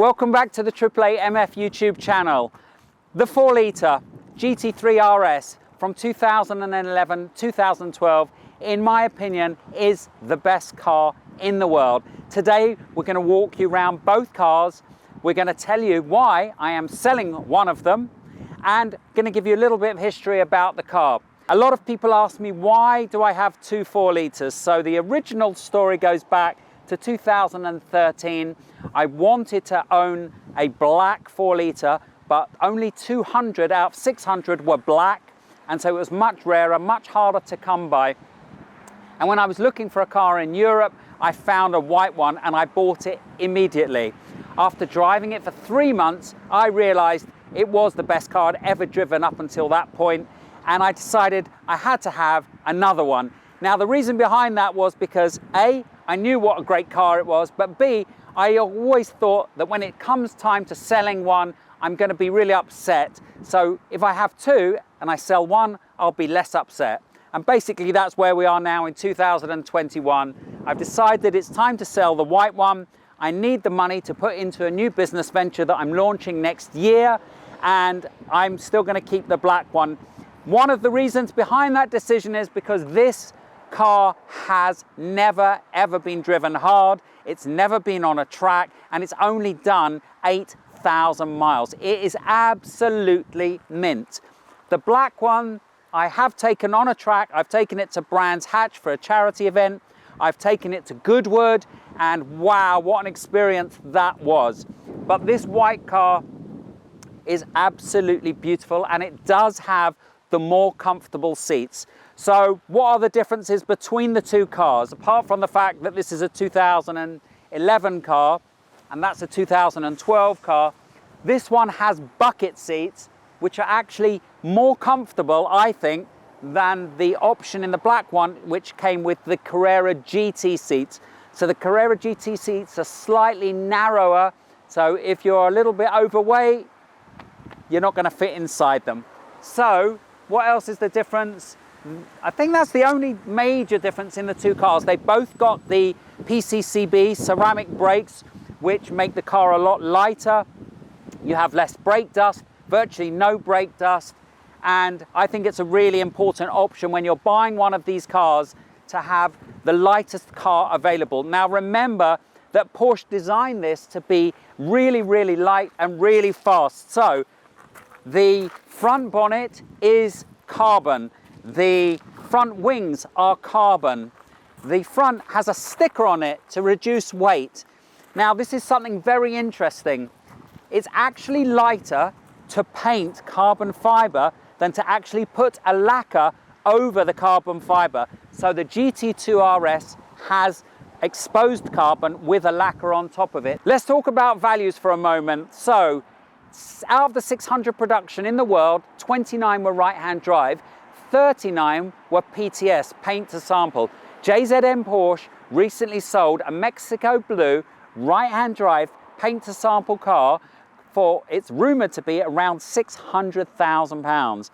Welcome back to the AAA MF YouTube channel. The 4-litre GT3 RS from 2011-2012, in my opinion, is the best car in the world. Today, we're going to walk you around both cars. We're going to tell you why I am selling one of them and going to give you a little bit of history about the car. A lot of people ask me, why do I have two 4-litres? So the original story goes back to 2013. I wanted to own a black 4-litre, but only 200 out of 600 were black, and so it was much rarer, much harder to come by. And when I was looking for a car in Europe, I found a white one and I bought it immediately. After driving it for 3 months, I realized it was the best car I'd ever driven up until that point, and I decided I had to have another one. Now, the reason behind that was because A, I knew what a great car it was, but B, I always thought that when it comes time to selling one, I'm going to be really upset. So if I have two and I sell one, I'll be less upset. And basically that's where we are now in 2021. I've decided it's time to sell the white one. I need the money to put into a new business venture that I'm launching next year, and I'm still going to keep the black one. One of the reasons behind that decision is because this car has never ever been driven hard, it's never been on a track, and it's only done 8,000 miles. It is absolutely mint. The black one I have taken on a track. I've taken it to Brands Hatch for a charity event. I've taken it to Goodwood, and wow, what an experience that was. But this white car is absolutely beautiful, and it does have the more comfortable seats. So what are the differences between the two cars? Apart from the fact that this is a 2011 car and that's a 2012 car, this one has bucket seats, which are actually more comfortable, I think, than the option in the black one, which came with the Carrera GT seats. So the Carrera GT seats are slightly narrower, so if you're a little bit overweight, you're not going to fit inside them. So what else is the difference? I think that's the only major difference in the two cars. They both got the PCCB ceramic brakes, which make the car a lot lighter. You have less brake dust, virtually no brake dust, and I think it's a really important option when you're buying one of these cars to have the lightest car available. Now remember that Porsche designed this to be really, really light and really fast. So the front bonnet is carbon. The front wings are carbon. The front has a sticker on it to reduce weight. Now this is something very interesting. It's actually lighter to paint carbon fiber than to actually put a lacquer over the carbon fiber. So the GT2 RS has exposed carbon with a lacquer on top of it. Let's talk about values for a moment. So out of the 600 production in the world, 29 were right-hand drive, 39 were PTS, paint to sample. JZM Porsche recently sold a Mexico blue right-hand drive paint to sample car for, it's rumored to be around £600,000.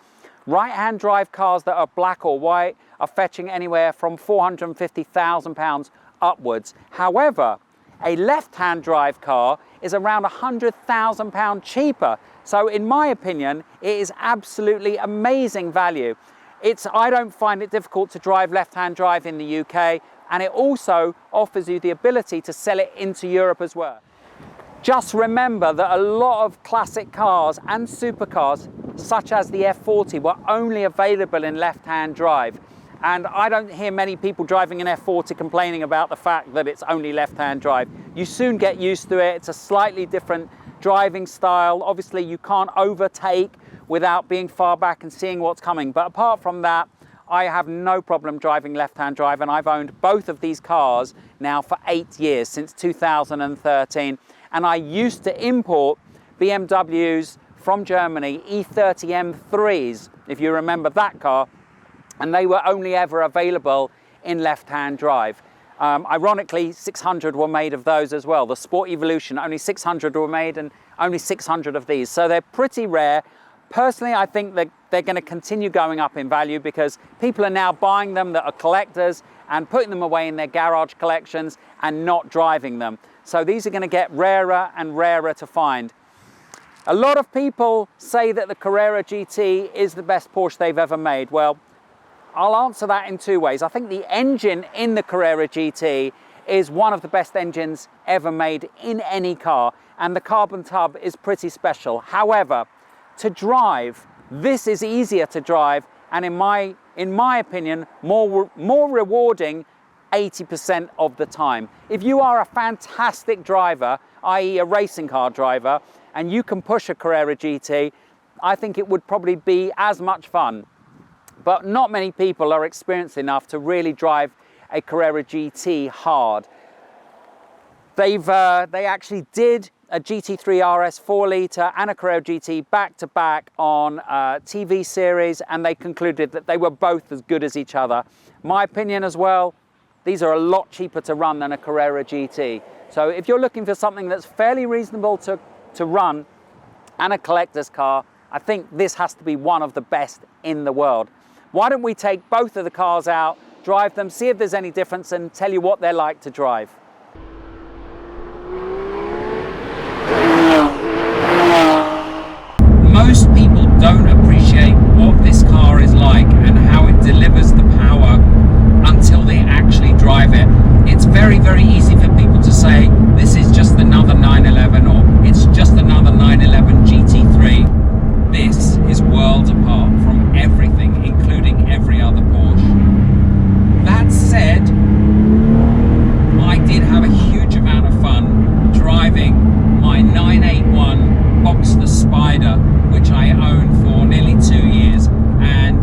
Right-hand drive cars that are black or white are fetching anywhere from £450,000 upwards. However, a left-hand drive car is around £100,000 cheaper. So in my opinion, it is absolutely amazing value. I don't find it difficult to drive left-hand drive in the UK, and it also offers you the ability to sell it into Europe as well. Just remember that a lot of classic cars and supercars, such as the F40, were only available in left-hand drive. And I don't hear many people driving an F40 complaining about the fact that it's only left-hand drive. You soon get used to it. It's a slightly different driving style. Obviously, you can't overtake without being far back and seeing what's coming. But apart from that, I have no problem driving left-hand drive, and I've owned both of these cars now for 8 years, since 2013. And I used to import BMWs from Germany, E30 M3s, if you remember that car, and they were only ever available in left-hand drive. Ironically, 600 were made of those as well. The Sport Evolution, only 600 were made, and only 600 of these. So they're pretty rare. Personally, I think that they're going to continue going up in value because people are now buying them that are collectors and putting them away in their garage collections and not driving them. So these are going to get rarer and rarer to find. A lot of people say that the Carrera GT is the best Porsche they've ever made. Well, I'll answer that in two ways. I think the engine in the Carrera GT is one of the best engines ever made in any car, and the carbon tub is pretty special. However, to drive, this is easier to drive, and in my opinion, more rewarding 80% of the time. If you are a fantastic driver, i.e. a racing car driver, and you can push a Carrera GT, I think it would probably be as much fun. But not many people are experienced enough to really drive a Carrera GT hard. They actually did a GT3 RS 4 litre and a Carrera GT back to back on a TV series, and they concluded that they were both as good as each other. My opinion as well, these are a lot cheaper to run than a Carrera GT. So if you're looking for something that's fairly reasonable to run and a collector's car, I think this has to be one of the best in the world. Why don't we take both of the cars out, drive them, see if there's any difference, and tell you what they're like to drive. Most people don't appreciate what this car is like and how it delivers the power until they actually drive it. It's very, very easy for people to say, this is just another 911, or it's just another 911 GT3. This is worlds apart from everything, including every other Porsche. That said, I did have a huge amount of fun driving my 981 Boxster Spider, which I owned for nearly 2 years. And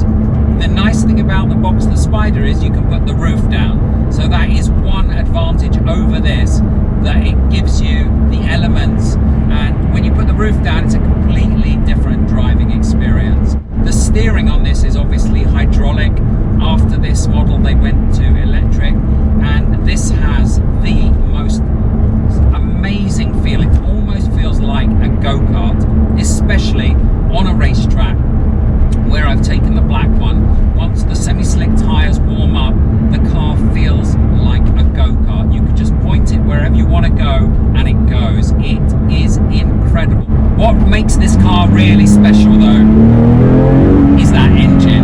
the nice thing about the Boxster Spider is you can put the roof down. So that is one advantage over this, that it gives you the elements. And when you put the roof down, it's a completely different driving experience. The steering on this is obviously hydraulic. After this model, they went to electric, and this has the most amazing feel. It almost feels like a go-kart, especially on a racetrack where I've taken the black one. Once the semi-slick tires warm up, the car feels like a go-kart. You can just point it wherever you want to go and it goes. It is incredible. What makes this car really special though is that engine.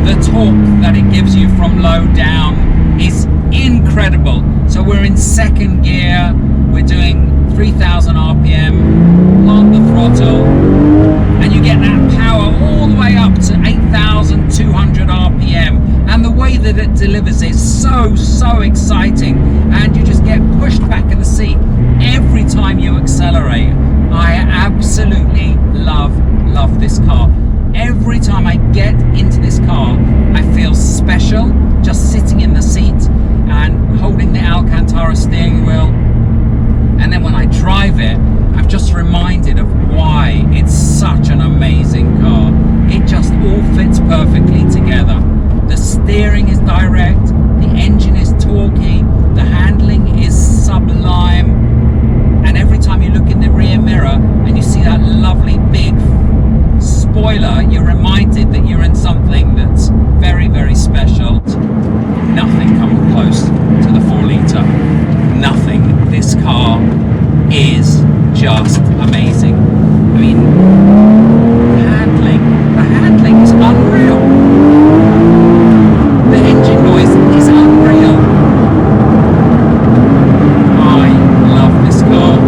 The torque that it gives you from low down is incredible. So we're in second gear, we're doing 3,000 RPM, plant the throttle, and you get that power all the way up to 8,200 RPM. And the way that it delivers is so exciting, and you just get pushed back in the seat every time you accelerate. I absolutely love this car. Every time I get into this car, I feel special just sitting in the seat and holding the Alcantara steering wheel. And then when I drive it, I'm just reminded of why it's such an amazing car. It just all fits perfectly together. The steering is direct, the engine is torquey, the handling is sublime, and every time you look in the rear mirror and you see that lovely big spoiler, you're reminded that you're in something that's very, very special. Nothing comes close to the 4 litre. Nothing. This car is just amazing. I mean, the handling is unreal. The engine noise is unreal. I love this car.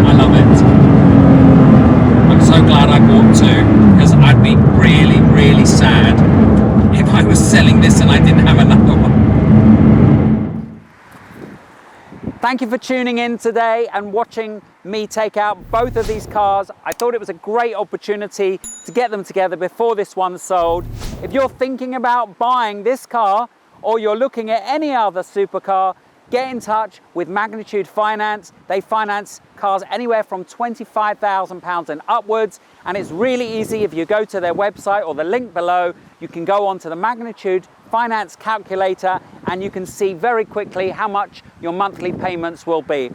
I love it. I'm so glad I bought two, because I'd be really, really sad if I was selling this and I didn't have another one. Thank you for tuning in today and watching me take out both of these cars. I thought it was a great opportunity to get them together before this one sold. If you're thinking about buying this car, or you're looking at any other supercar, get in touch with Magnitude Finance. They finance cars anywhere from £25,000 and upwards, and it's really easy. If you go to their website or the link below, you can go onto the Magnitude Finance calculator and you can see very quickly how much your monthly payments will be.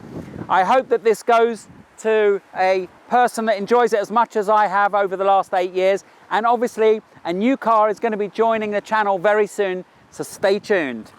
I hope that this goes to a person that enjoys it as much as I have over the last 8 years, and obviously a new car is going to be joining the channel very soon, so stay tuned.